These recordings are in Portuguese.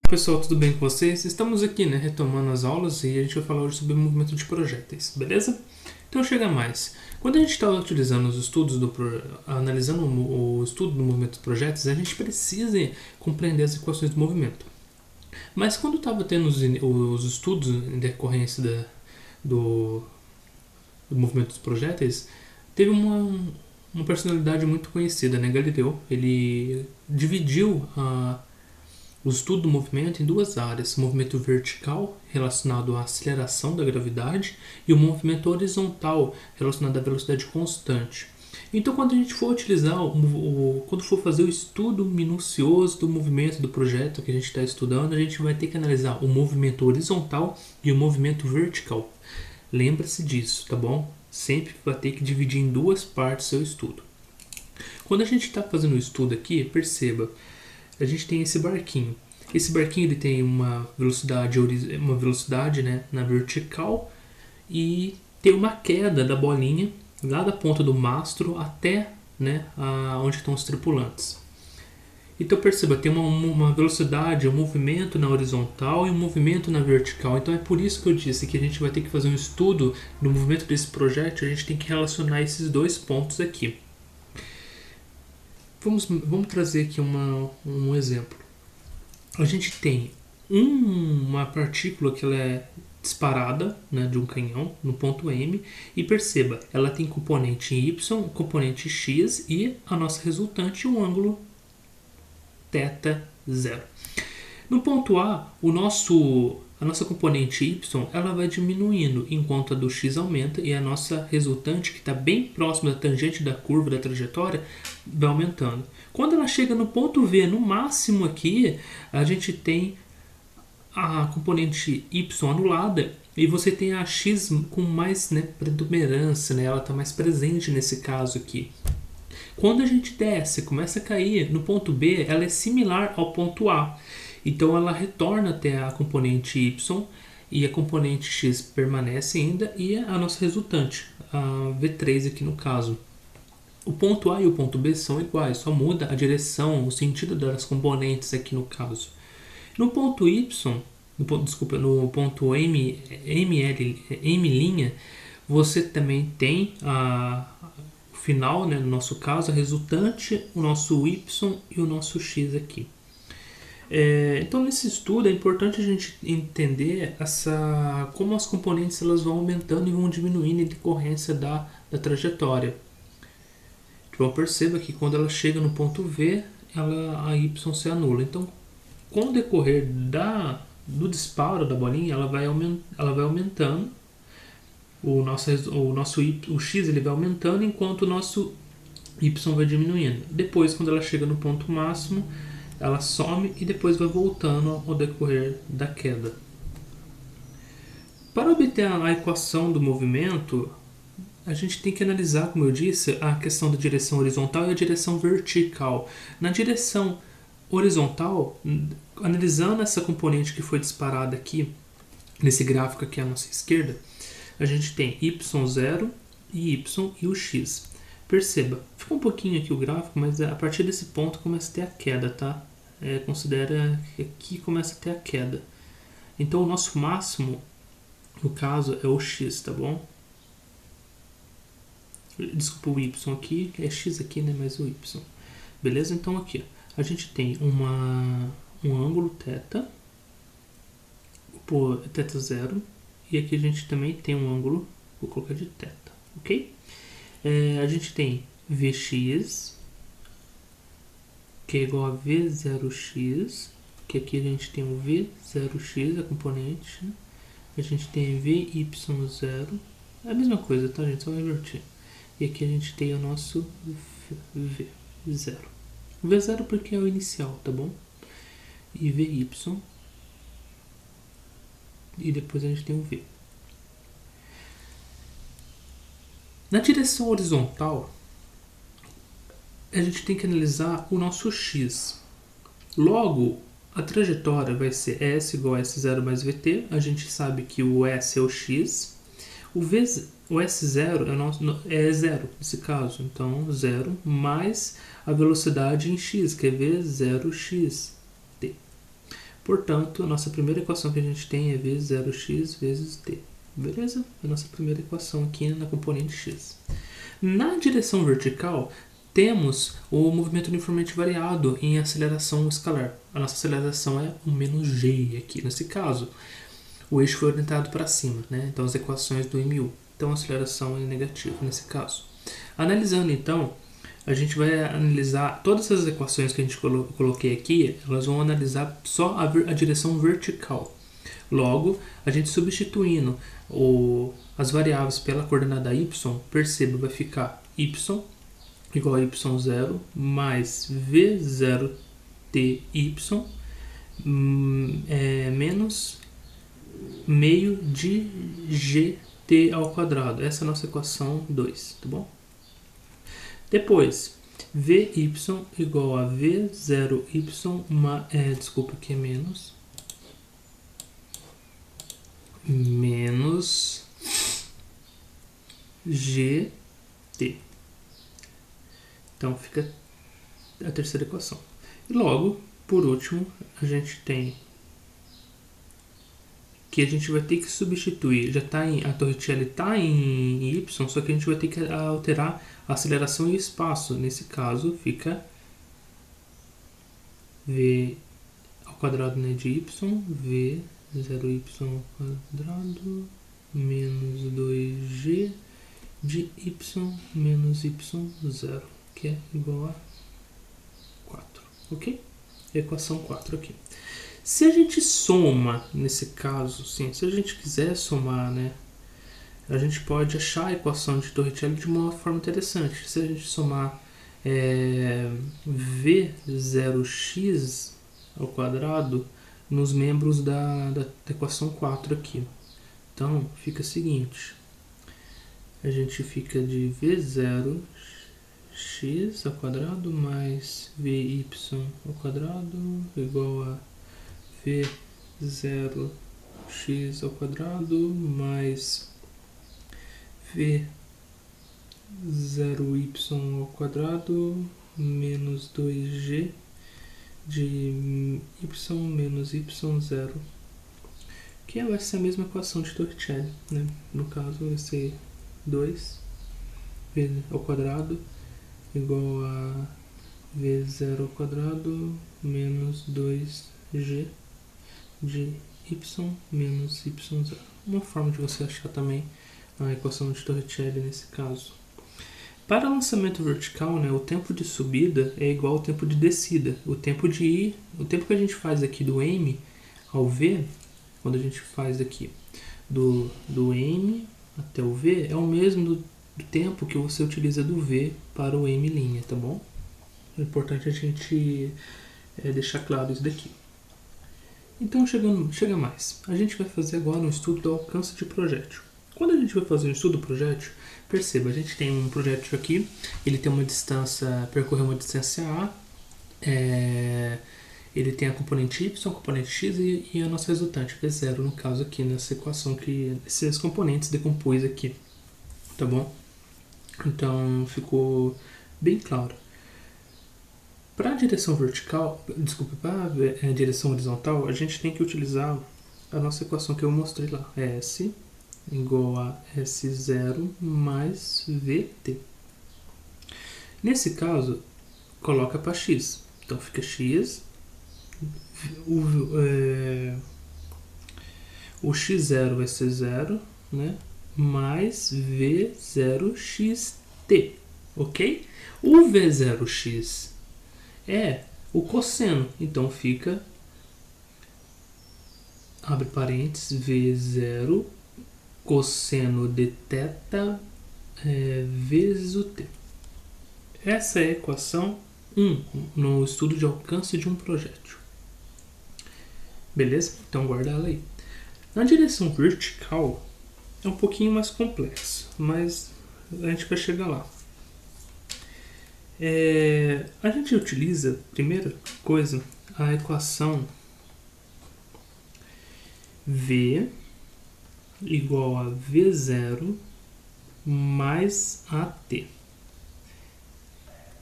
Pessoal, tudo bem com vocês? Estamos aqui, retomando as aulas e a gente vai falar hoje sobre o movimento de projéteis, beleza? Então chega mais. Quando a gente está utilizando os estudos analisando o estudo do movimento dos projéteis, a gente precisa compreender as equações do movimento. Mas quando estava tendo os estudos em decorrência do movimento dos projéteis, teve uma personalidade muito conhecida, Galileu. Ele dividiu o estudo do movimento em duas áreas: o movimento vertical, relacionado à aceleração da gravidade, e o movimento horizontal, relacionado à velocidade constante. Então, quando a gente for utilizar, quando for fazer o estudo minucioso do movimento do projeto que a gente está estudando, a gente vai ter que analisar o movimento horizontal e o movimento vertical. Lembra-se disso, tá bom? Sempre vai ter que dividir em duas partes o seu estudo. Quando a gente está fazendo o estudo aqui, perceba, a gente tem esse barquinho. Esse barquinho ele tem uma velocidade na vertical e tem uma queda da bolinha lá da ponta do mastro até onde estão os tripulantes. Então perceba, tem uma velocidade, um movimento na horizontal e um movimento na vertical. Então é por isso que eu disse que a gente vai ter que fazer um estudo do movimento desse projétil. A gente tem que relacionar esses dois pontos aqui. Vamos trazer aqui um exemplo. A gente tem uma partícula que ela é disparada de um canhão no ponto M, e perceba, ela tem componente Y, componente X e a nossa resultante, um ângulo θ0. No ponto A, a nossa componente Y ela vai diminuindo enquanto a do X aumenta, e a nossa resultante, que está bem próxima da tangente da curva da trajetória, vai aumentando. Quando ela chega no ponto V, no máximo aqui, a gente tem a componente Y anulada e você tem a X com mais predominância, ela está mais presente nesse caso aqui. Quando a gente desce, começa a cair, no ponto B, ela é similar ao ponto A. Então ela retorna até a componente Y e a componente X permanece ainda, e a nossa resultante, a V3 aqui no caso. O ponto A e o ponto B são iguais, só muda a direção, o sentido das componentes aqui no caso. No ponto Y, no ponto M', você também tem o final, no nosso caso, a resultante, o nosso Y e o nosso X aqui. Então nesse estudo é importante a gente entender como as componentes elas vão aumentando e vão diminuindo em decorrência da trajetória. Então perceba que quando ela chega no ponto V, a Y se anula. Então, com o decorrer do disparo da bolinha, ela vai aumentando. O X ele vai aumentando enquanto o nosso Y vai diminuindo. Depois, quando ela chega no ponto máximo, ela some e depois vai voltando ao decorrer da queda. Para obter a equação do movimento, a gente tem que analisar, como eu disse, a questão da direção horizontal e a direção vertical. Na direção horizontal, analisando essa componente que foi disparada aqui, nesse gráfico aqui à nossa esquerda, a gente tem y0 e y e o x. Perceba, fica um pouquinho aqui o gráfico, mas a partir desse ponto começa a ter a queda, tá? Considera que aqui começa a ter a queda. Então o nosso máximo, no caso, é o x, tá bom? Desculpa o y aqui, é x aqui, mas o y. Beleza? Então aqui, a gente tem um ângulo θ, por θ0, e aqui a gente também tem um ângulo, vou colocar de θ, ok? A gente tem Vx, que é igual a V0x, que aqui a gente tem o V0x, a componente, a gente tem Vy0, é a mesma coisa, tá gente? Só vai inverter. E aqui a gente tem o nosso V0. O V0 porque é o inicial, tá bom? E Vy. E depois a gente tem o V. Na direção horizontal, a gente tem que analisar o nosso X. Logo, a trajetória vai ser S igual a S0 mais VT. A gente sabe que o S é o X. O S0 é zero nesse caso. Então, 0 mais a velocidade em x, que é V0xt. Portanto, a nossa primeira equação que a gente tem é V0x vezes t. Beleza? A nossa primeira equação aqui na componente x. Na direção vertical, temos o movimento uniformemente variado em aceleração escalar. A nossa aceleração é o menos g aqui, nesse caso. O eixo foi orientado para cima, né? Então as equações do MU. Então a aceleração é negativa nesse caso. Analisando então, a gente vai analisar todas essas equações que a gente coloquei aqui, elas vão analisar só a direção vertical. Logo, a gente substituindo as variáveis pela coordenada y, perceba, vai ficar y igual a y0 mais v0ty menos meio de gt ao quadrado. Essa é a nossa equação 2, tá bom? Depois, vy igual a v0y, desculpa, aqui é menos gt. Então fica a terceira equação. E logo, por último, a gente tem que a gente vai ter que substituir, a Torricelli está em y, só que a gente vai ter que alterar a aceleração e o espaço. Nesse caso, fica v ao quadrado, né, de y, v0y ao quadrado menos 2g de y menos y0, que é igual a 4, ok? Equação 4 aqui. Se a gente soma, nesse caso, sim, se a gente quiser somar, né, a gente pode achar a equação de Torricelli de uma forma interessante. Se a gente somar v0x ao quadrado nos membros da equação 4 aqui. Então, fica o seguinte. A gente fica de v0x ao quadrado mais vy ao quadrado igual a v0x ao quadrado mais v0y ao quadrado menos 2g de y menos y0, que vai ser a mesma equação de Torricelli, né? No caso vai ser 2v ao quadrado igual a v0 ao quadrado menos 2g de y menos y0. Uma forma de você achar também a equação de Torricelli nesse caso. Para lançamento vertical, né, o tempo de subida é igual ao tempo de descida. O tempo que a gente faz aqui do M ao V, quando a gente faz aqui do M até o V, é o mesmo do tempo que você utiliza do V para o M', tá bom? É importante a gente deixar claro isso daqui. Então, chega mais. A gente vai fazer agora um estudo do alcance de projétil. Quando a gente vai fazer um estudo do projétil, perceba, a gente tem um projétil aqui, ele tem uma distância, percorreu uma distância A, ele tem a componente Y, a componente X e a nossa resultante, que é 0, no caso aqui, nessa equação que esses componentes decompôs aqui, tá bom? Então, ficou bem claro. Para a direção vertical, para a direção horizontal, a gente tem que utilizar a nossa equação que eu mostrei lá, S igual a S0 mais VT. Nesse caso, coloca para X. Então fica X, o X0 vai ser 0, né? Mais V0xt, ok? O V0x é o cosseno, então fica, abre parênteses, V0 cosseno de θ vezes o t. Essa é a equação 1 no estudo de alcance de um projétil. Beleza? Então guarda ela aí. Na direção vertical é um pouquinho mais complexo, mas a gente vai chegar lá. A gente utiliza, primeira coisa, a equação V igual a V0 mais AT.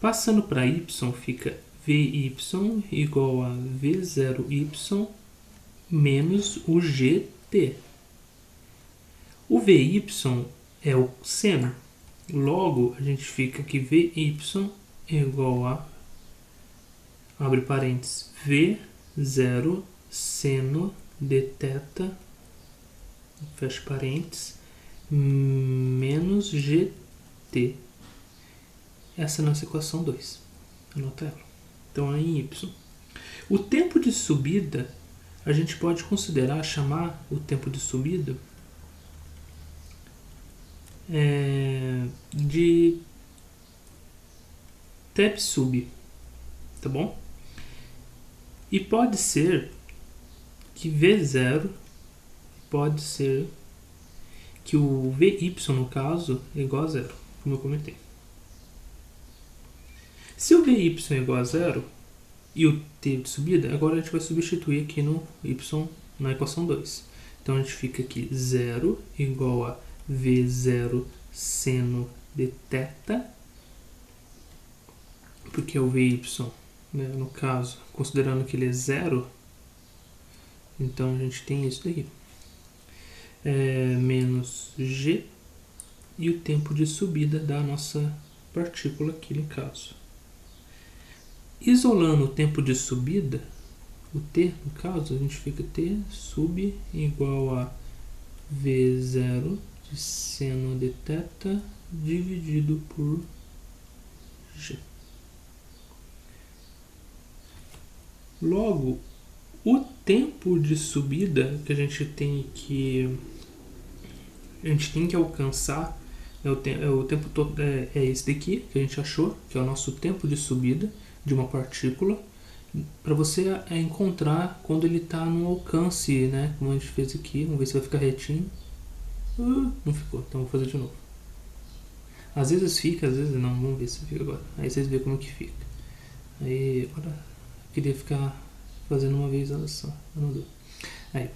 Passando para Y, fica VY igual a V0Y menos o gt. O vy é o seno. Logo, a gente fica que vy é igual a, abre parênteses, v0 seno de θ, fecha parênteses, menos gt. Essa é a nossa equação 2. Anota ela. Então é em y. O tempo de subida, a gente pode considerar, chamar o tempo de subida de temp sub, tá bom? E pode ser que V0, pode ser que o VY, no caso, é igual a zero, como eu comentei. Se o VY é igual a zero e o t de subida, agora a gente vai substituir aqui no y na equação 2. Então a gente fica aqui 0 igual a V0 seno de θ, porque é o VY, né, no caso, considerando que ele é zero, então a gente tem isso daqui. Menos g e o tempo de subida da nossa partícula aqui no caso. Isolando o tempo de subida, o t no caso, a gente fica t sub igual a v0 de seno de θ dividido por g. Logo, o tempo de subida que a gente tem que alcançar o tempo todo é esse daqui que a gente achou, que é o nosso tempo de subida de uma partícula, para você encontrar quando ele está no alcance, né? Como a gente fez aqui. Vamos ver se vai ficar retinho. Não ficou, então vou fazer de novo. Às vezes fica, às vezes não. Vamos ver se fica agora. Aí vocês veem como que fica. Aí agora eu queria ficar fazendo uma vez, olha só, não deu. Aí,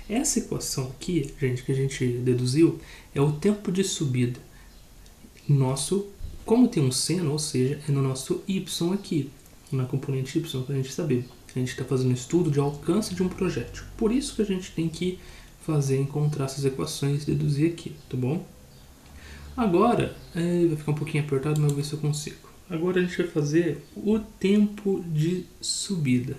essa equação aqui, gente, que a gente deduziu, é o tempo de subida nosso, como tem um seno, ou seja, é no nosso y aqui, na componente y, para a gente saber. A gente está fazendo um estudo de alcance de um projétil. Por isso que a gente tem que encontrar essas equações e deduzir aqui, tá bom? Agora, vai ficar um pouquinho apertado, mas eu vou ver se eu consigo. Agora a gente vai fazer o tempo de subida.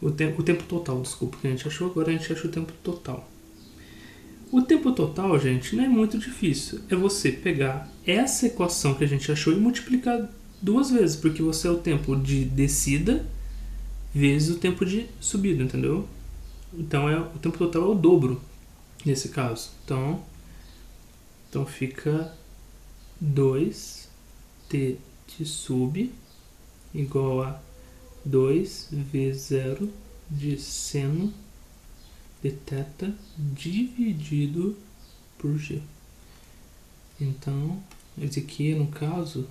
O tempo total, desculpa, que a gente achou, agora a gente acha o tempo total. O tempo total, gente, não é muito difícil. É você pegar essa equação que a gente achou e multiplicar duas vezes, porque você é o tempo de descida vezes o tempo de subida, entendeu? Então o tempo total é o dobro nesse caso. Então fica 2t de sub igual a 2v0 de seno de θ dividido por g. Então, esse aqui, no caso,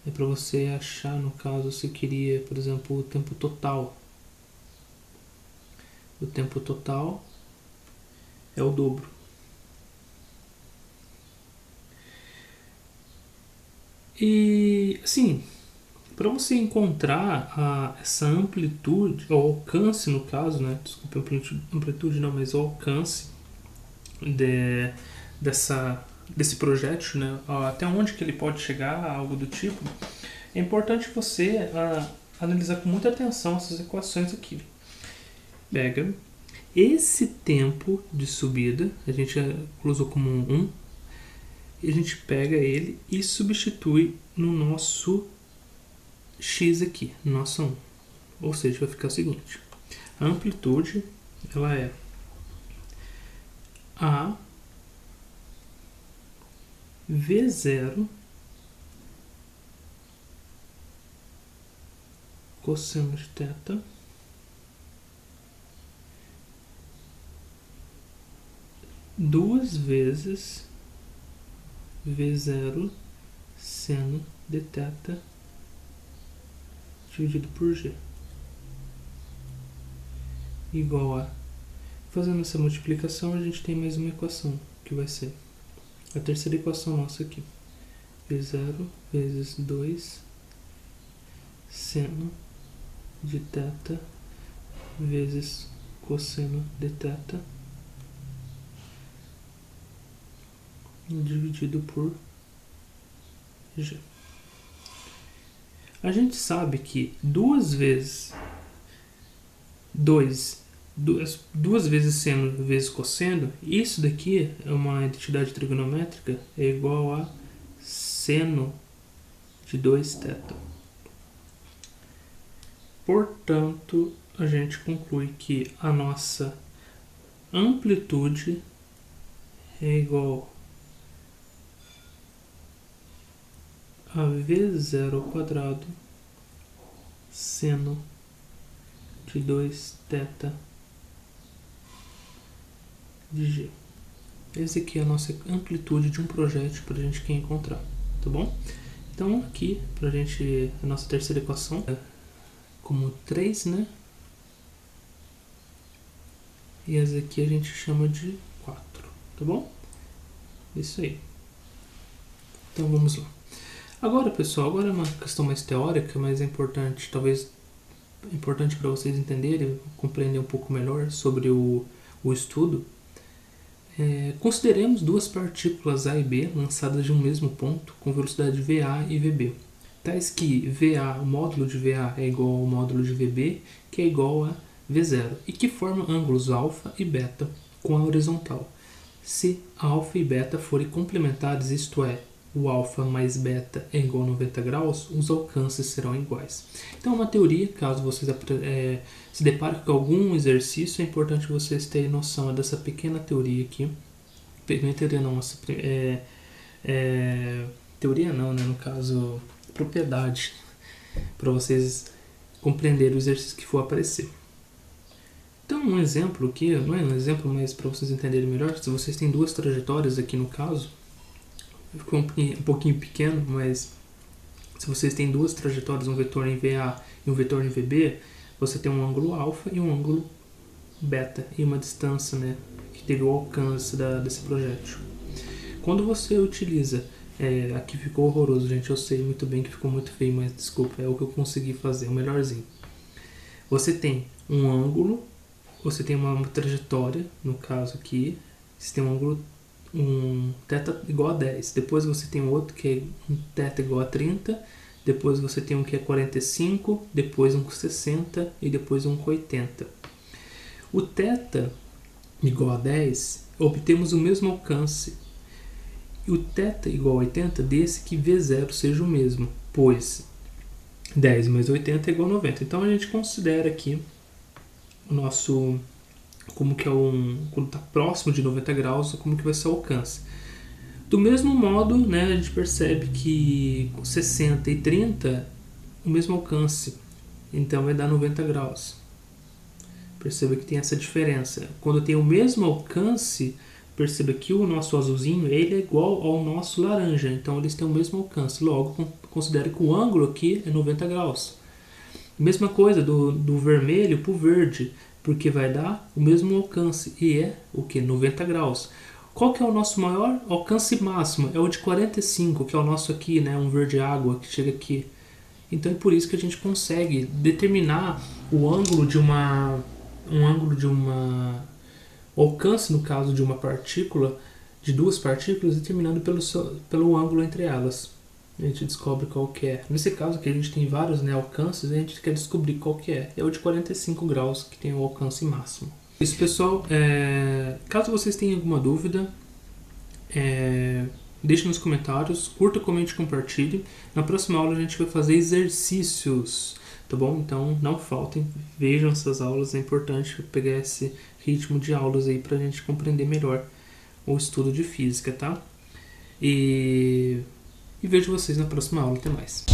é para você achar, no caso, você queria, por exemplo, o tempo total. O tempo total é o dobro. E, assim, para você encontrar essa amplitude, o alcance no caso, né? Desculpa, amplitude não, mas o alcance desse projétil, né? Até onde que ele pode chegar, algo do tipo, é importante você analisar com muita atenção essas equações aqui. Pega esse tempo de subida, a gente usou como 1, e a gente pega ele e substitui no nosso x aqui, no nosso 1. Ou seja, vai ficar o seguinte: a amplitude ela é a v0 cosseno de θ duas vezes v0 seno de θ dividido por g, igual a, fazendo essa multiplicação, a gente tem mais uma equação, que vai ser a terceira equação nossa aqui, v0 vezes 2 seno de θ vezes cosseno de θ dividido por g. A gente sabe que duas vezes seno vezes cosseno, isso daqui é uma identidade trigonométrica, é igual a seno de 2θ. Portanto, a gente conclui que a nossa amplitude é igual a V0 ao quadrado seno de 2θ de g. Esse aqui é a nossa amplitude de um projétil para a gente quer encontrar, tá bom? Então aqui, para a gente, a nossa terceira equação é como 3, né? E essa aqui a gente chama de 4, tá bom? Isso aí. Então vamos lá. Agora, pessoal, agora é uma questão mais teórica, mas é importante, talvez importante para vocês entenderem, compreender um pouco melhor sobre o estudo. Consideremos duas partículas A e B lançadas de um mesmo ponto com velocidade VA e VB, tais que VA, o módulo de VA é igual ao módulo de VB, que é igual a V0, e que formam ângulos alfa e beta com a horizontal. Se alfa e beta forem complementares, isto é, o alfa mais beta é igual a 90 graus, os alcances serão iguais. Então, uma teoria, caso vocês se deparem com algum exercício, é importante vocês terem noção dessa pequena teoria aqui. Pequena teoria não, teoria não, né? No caso, propriedade, para vocês compreenderem o exercício que for aparecer. Então, um exemplo aqui, não é um exemplo, mas para vocês entenderem melhor, se vocês têm duas trajetórias aqui no caso, ficou um pouquinho pequeno, mas se vocês têm duas trajetórias, um vetor em VA e um vetor em VB, você tem um ângulo alfa e um ângulo beta e uma distância, né, que teve o alcance desse projétil. Quando você utiliza, aqui ficou horroroso, gente, eu sei muito bem que ficou muito feio, mas desculpa, é o que eu consegui fazer, o melhorzinho. Você tem um ângulo, você tem uma trajetória, no caso aqui, você tem um ângulo, um θ igual a 10, depois você tem outro que é um θ igual a 30, depois você tem um que é 45, depois um com 60 e depois um com 80. O θ igual a 10, obtemos o mesmo alcance, e o θ igual a 80 desse que V0 seja o mesmo, pois 10 mais 80 é igual a 90. Então a gente considera aqui o nosso, como que é quando está próximo de 90 graus, como que vai ser o alcance. Do mesmo modo, né, a gente percebe que 60 e 30, o mesmo alcance, então vai dar 90 graus. Perceba que tem essa diferença. Quando tem o mesmo alcance, perceba que o nosso azulzinho ele é igual ao nosso laranja, então eles têm o mesmo alcance. Logo, considere que o ângulo aqui é 90 graus. Mesma coisa do vermelho para o verde, porque vai dar o mesmo alcance, e é o que? 90 graus. Qual que é o nosso maior alcance máximo? É o de 45, que é o nosso aqui, né? Um verde água que chega aqui. Então é por isso que a gente consegue determinar o ângulo de o alcance, no caso de uma partícula, de duas partículas, determinado pelo ângulo entre elas. A gente descobre qual que é. Nesse caso aqui a gente tem vários, né, alcances, e a gente quer descobrir qual que é. É o de 45 graus que tem o alcance máximo. Isso, pessoal. Caso vocês tenham alguma dúvida, deixe nos comentários, curta, comente, compartilhe. Na próxima aula a gente vai fazer exercícios, tá bom? Então não faltem, vejam essas aulas, é importante pegar esse ritmo de aulas aí pra gente compreender melhor o estudo de física, tá? E vejo vocês na próxima aula, até mais.